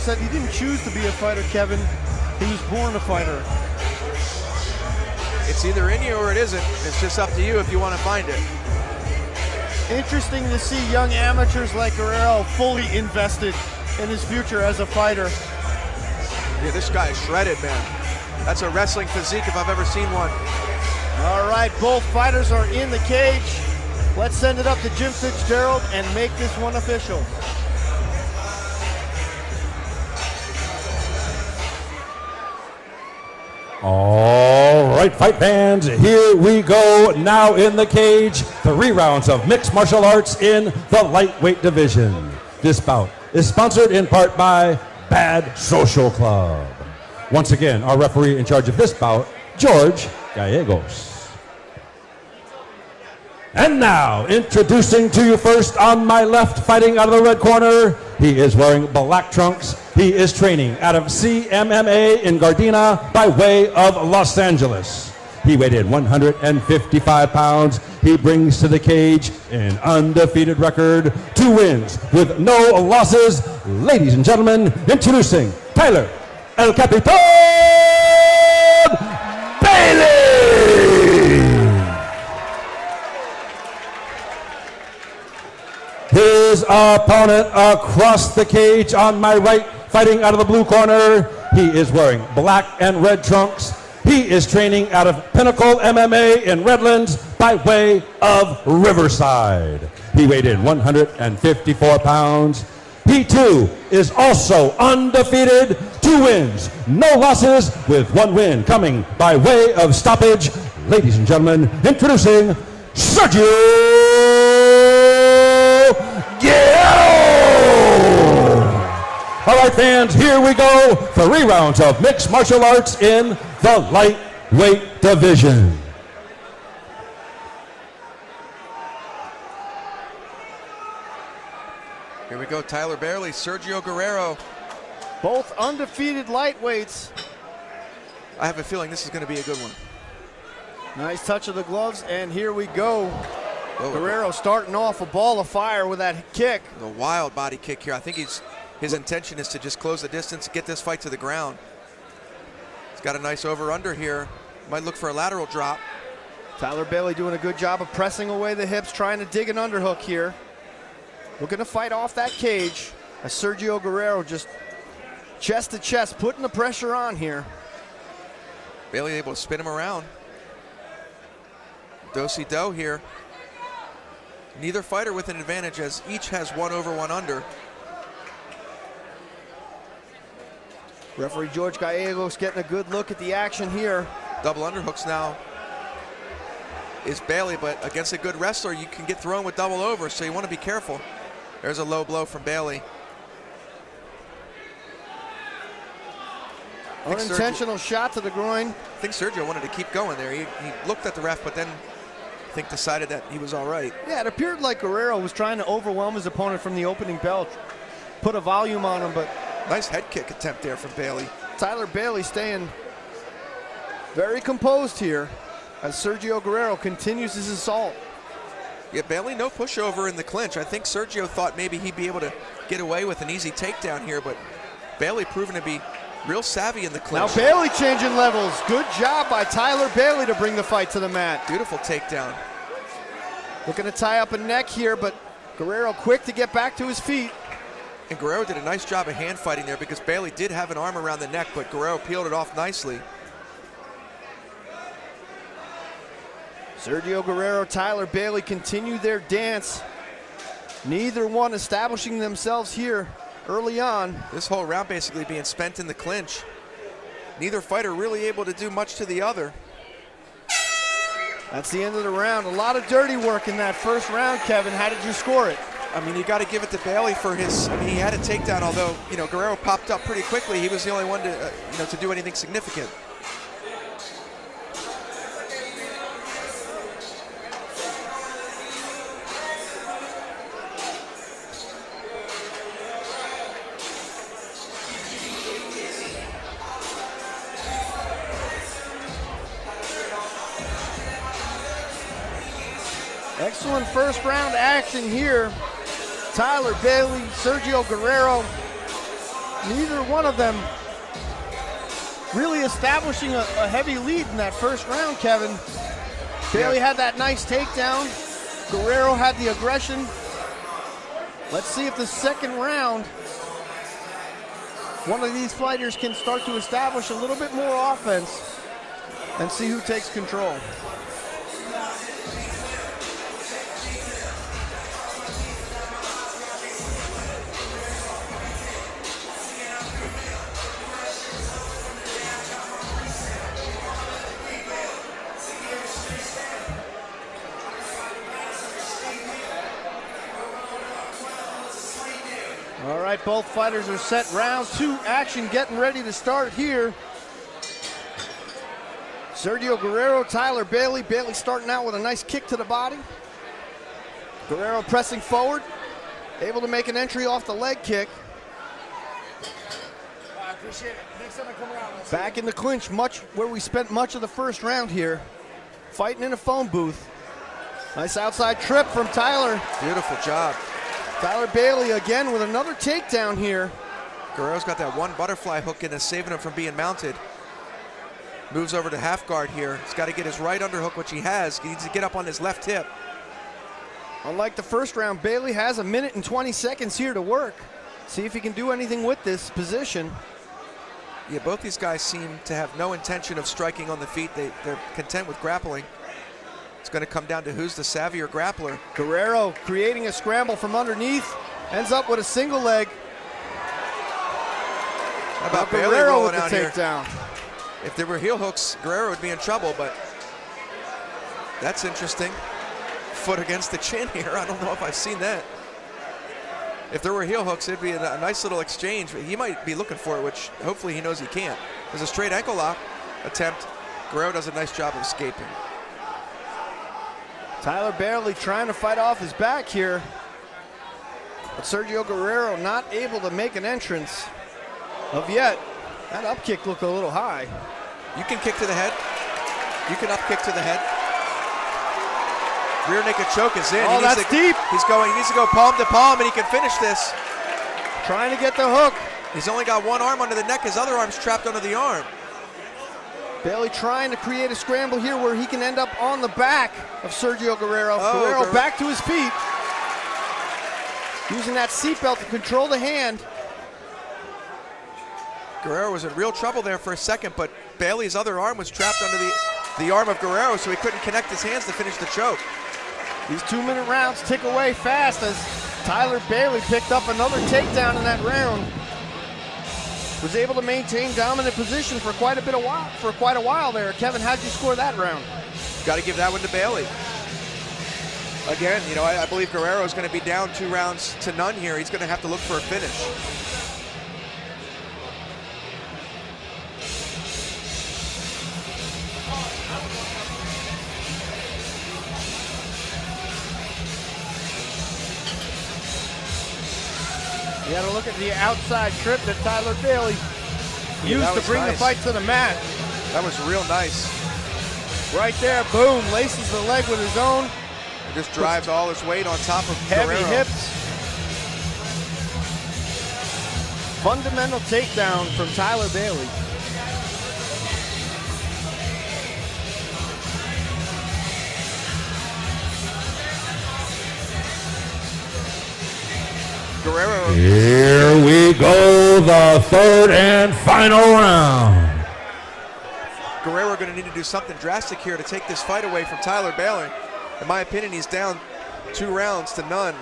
said he didn't choose to be a fighter, Kevin. He was born a fighter. It's either in you or it isn't. It's just up to you if you want to find it. Interesting to see young amateurs like Guerrero fully invested in his future as a fighter. Yeah, this guy is shredded, man. That's a wrestling physique if I've ever seen one. All right, both fighters are in the cage. Let's send it up to Jim Fitzgerald and make this one official. All right, fight fans, here we go. Now in the cage, 3 rounds of mixed martial arts in the lightweight division. This bout is sponsored in part by Bad Social Club. Once again, our referee in charge of this bout, George Gallegos. And now, introducing to you first on my left, fighting out of the red corner, he is wearing black trunks. He is training out of CMMA in Gardena by way of Los Angeles. He weighed in 155 pounds. He brings to the cage an undefeated record, 2 wins with no losses. Ladies and gentlemen, introducing Tyler El Capitan Bailey! His opponent across the cage on my right, fighting out of the blue corner, he is wearing black and red trunks. He is training out of Pinnacle MMA in Redlands by way of Riverside. He weighed in 154 pounds. He too is also undefeated, 2 wins, no losses, with 1 win coming by way of stoppage. Ladies and gentlemen, introducing Sergio Guerrero! All right, fans, here we go. 3 rounds of mixed martial arts in the lightweight division. Here we go, Tyler Bailey, Sergio Guerrero. Both undefeated lightweights. I have a feeling this is going to be a good one. Nice touch of the gloves, and here we go. Whoa. Guerrero starting off a ball of fire with that kick. The wild body kick here. I think his intention is to just close the distance, get this fight to the ground. He's got a nice over-under here. Might look for a lateral drop. Tyler Bailey doing a good job of pressing away the hips, trying to dig an underhook here. Looking to fight off that cage as Sergio Guerrero just chest to chest, putting the pressure on here. Bailey able to spin him around. Do-si-do here. Neither fighter with an advantage, as each has 1 over 1 under. Referee George Gallegos getting a good look at the action here. Double underhooks now is Bailey, but against a good wrestler, you can get thrown with double over, so you want to be careful. There's a low blow from Bailey. Unintentional shot to the groin. I think Sergio wanted to keep going there. He looked at the ref, but then I think decided that he was all right. Yeah, it appeared like Guerrero was trying to overwhelm his opponent from the opening bell, put a volume on him, but nice head kick attempt there from Bailey. Tyler Bailey staying very composed here as Sergio Guerrero continues his assault. Yeah, Bailey no pushover in the clinch. I think Sergio thought maybe he'd be able to get away with an easy takedown here, but Bailey proven to be real savvy in the clinch. Now Bailey changing levels. Good job by Tyler Bailey to bring the fight to the mat. Beautiful takedown. Looking to tie up a neck here, but Guerrero quick to get back to his feet. And Guerrero did a nice job of hand fighting there because Bailey did have an arm around the neck, but Guerrero peeled it off nicely. Sergio Guerrero, Tyler Bailey continue their dance. Neither one establishing themselves here early on. This whole round basically being spent in the clinch. Neither fighter really able to do much to the other. That's the end of the round. A lot of dirty work in that first round, Kevin. How did you score it? I mean, you got to give it to Bailey for his, I mean, he had a takedown, although, you know, Guerrero popped up pretty quickly. He was the only one to, to do anything significant. Excellent first round action here. Tyler Bailey, Sergio Guerrero neither one of them really establishing a heavy lead in that first round, Kevin. Bailey had that nice takedown. Guerrero had the aggression. Let's see if the second round, one of these fighters can start to establish a little bit more offense and see who takes control. All right, both fighters are set. Round 2 action getting ready to start here. Sergio Guerrero, Tyler Bailey. Bailey starting out with a nice kick to the body. Guerrero pressing forward, able to make an entry off the leg kick. I appreciate it. Next time I come around, Back in the clinch, where we spent much of the first round here, fighting in a phone booth. Nice outside trip from Tyler. Beautiful job. Tyler Bailey again with another takedown here. Guerrero's got that one butterfly hook in, saving him from being mounted. Moves over to half guard here. He's got to get his right underhook, which he has. He needs to get up on his left hip. Unlike the first round, Bailey has 1 minute and 20 seconds here to work. See if he can do anything with this position. Yeah, both these guys seem to have no intention of striking on the feet. They're content with grappling. It's going to come down to who's the savvier grappler. Guerrero creating a scramble from underneath. Ends up with a single leg. How about Bailey Guerrero rolling with out the here? takedown. If there were heel hooks, Guerrero would be in trouble, but that's interesting. Foot against the chin here. I don't know if I've seen that. If there were heel hooks, it'd be a nice little exchange. He might be looking for it, which hopefully he knows he can't. There's a straight ankle lock attempt. Guerrero does a nice job of escaping. Tyler Bailey trying to fight off his back here. But Sergio Guerrero not able to make an entrance of yet. That up kick looked a little high. You can kick to the head. You can up kick to the head. Rear naked choke is in. Oh, that's deep. He needs to go palm to palm, and he can finish this. Trying to get the hook. He's only got one arm under the neck. His other arm's trapped under the arm. Bailey trying to create a scramble here where he can end up on the back of Sergio Guerrero. Oh, Guerrero back to his feet. Using that seatbelt to control the hand. Guerrero was in real trouble there for a second, but Bailey's other arm was trapped under the arm of Guerrero, so he couldn't connect his hands to finish the choke. These 2-minute rounds tick away fast as Tyler Bailey picked up another takedown in that round. Was able to maintain dominant position for quite a while there. Kevin, how'd you score that round? Got to give that one to Bailey. Again, I believe Guerrero is going to be down 2 rounds to none here. He's going to have to look for a finish. You got to look at the outside trip that Tyler Bailey used to bring the fight to the mat. That was real nice. Right there, boom, laces the leg with his own. Just drives all his weight on top of Heavy Guerrero. hips. Fundamental takedown from Tyler Bailey. Guerrero. Here we go, the third and final round. Guerrero going to need to do something drastic here to take this fight away from Tyler Bailey. In my opinion, he's down 2 rounds to none.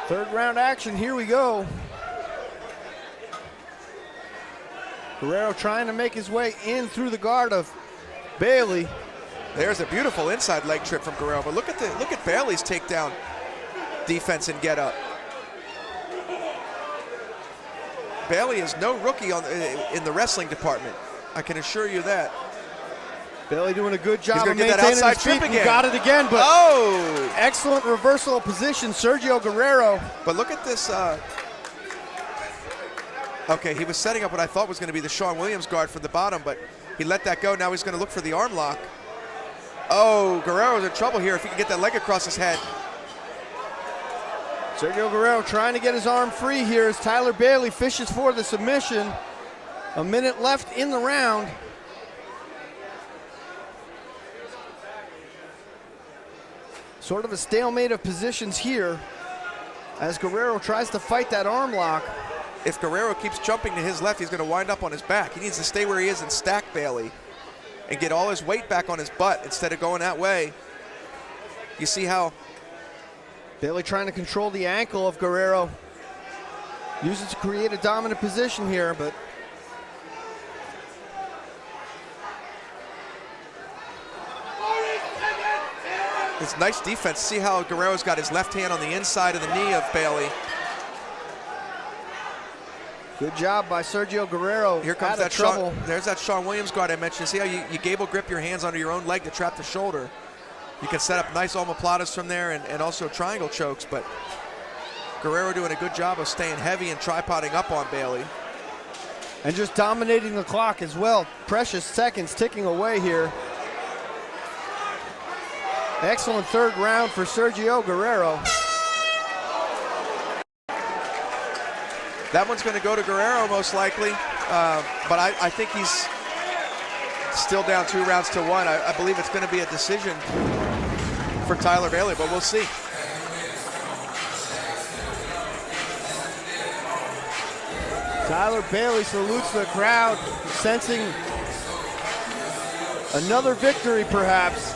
Third round action, here we go. Guerrero trying to make his way in through the guard of Bailey. There's a beautiful inside leg trip from Guerrero, but look at Bailey's takedown defense and get up. Bailey is no rookie in the wrestling department. I can assure you that. Bailey doing a good job of get that maintaining outside his trip feet. again. He got it again, but oh! excellent reversal of position, Sergio Guerrero. But look at this. Okay, he was setting up what I thought was going to be the Shawn Williams guard from the bottom, but he let that go. Now he's going to look for the arm lock. Oh, Guerrero's in trouble here if he can get that leg across his head. Sergio Guerrero trying to get his arm free here as Tyler Bailey fishes for the submission. A minute left in the round. Sort of a stalemate of positions here as Guerrero tries to fight that arm lock. If Guerrero keeps jumping to his left, he's going to wind up on his back. He needs to stay where he is and stack Bailey and get all his weight back on his butt instead of going that way. You see how Bailey trying to control the ankle of Guerrero. Uses to create a dominant position here, but it's nice defense. See how Guerrero's got his left hand on the inside of the knee of Bailey. good job by Sergio Guerrero. Here comes that trouble. There's that Shawn Williams guard I mentioned. See how you gable grip your hands under your own leg to trap the shoulder. You can set up nice omoplatas from there and also triangle chokes, but Guerrero doing a good job of staying heavy and tripoding up on Bailey. And just dominating the clock as well. Precious seconds ticking away here. Excellent third round for Sergio Guerrero. That one's going to go to Guerrero most likely, but I think he's still down 2 rounds to 1. I believe it's going to be a decision for Tyler Bailey, but we'll see. Tyler Bailey salutes the crowd, sensing another victory perhaps.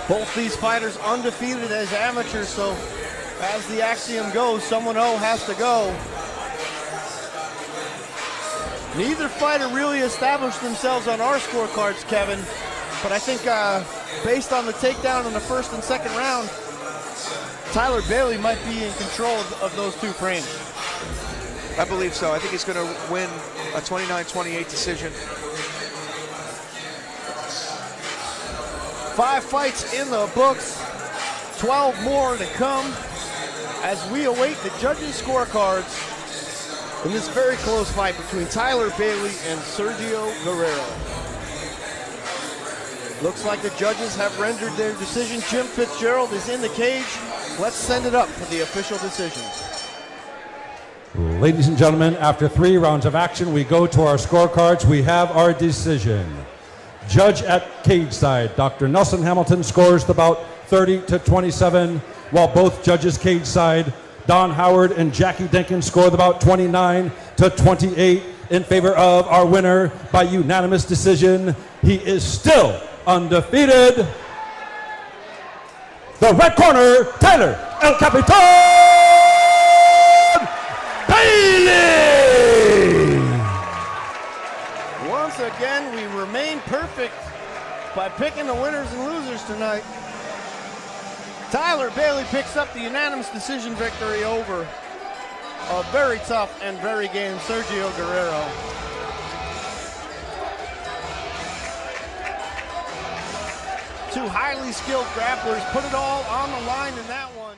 Both these fighters undefeated as amateurs, so as the axiom goes, someone has to go. Neither fighter really established themselves on our scorecards, Kevin, but I think based on the takedown in the first and second round, Tyler Bailey might be in control of those 2 frames. I believe so. I think he's going to win a 29-28 decision. 5 fights in the books, 12 more to come as we await the judges' scorecards in this very close fight between Tyler Bailey and Sergio Guerrero. Looks like the judges have rendered their decision. Jim Fitzgerald is in the cage. Let's send it up for the official decisions. Ladies and gentlemen, after 3 rounds of action, we go to our scorecards. We have our decision. Judge at cage side, Dr. Nelson Hamilton scores the bout 30-27, while both judges cage side, Don Howard and Jackie Denkin, score the bout 29-28 in favor of our winner by unanimous decision. He is still undefeated. The red corner, Tyler El Capitan Bailey! Once again, we remain perfect by picking the winners and losers tonight. Tyler Bailey picks up the unanimous decision victory over a very tough and very game Sergio Guerrero. Two highly skilled grapplers put it all on the line in that one.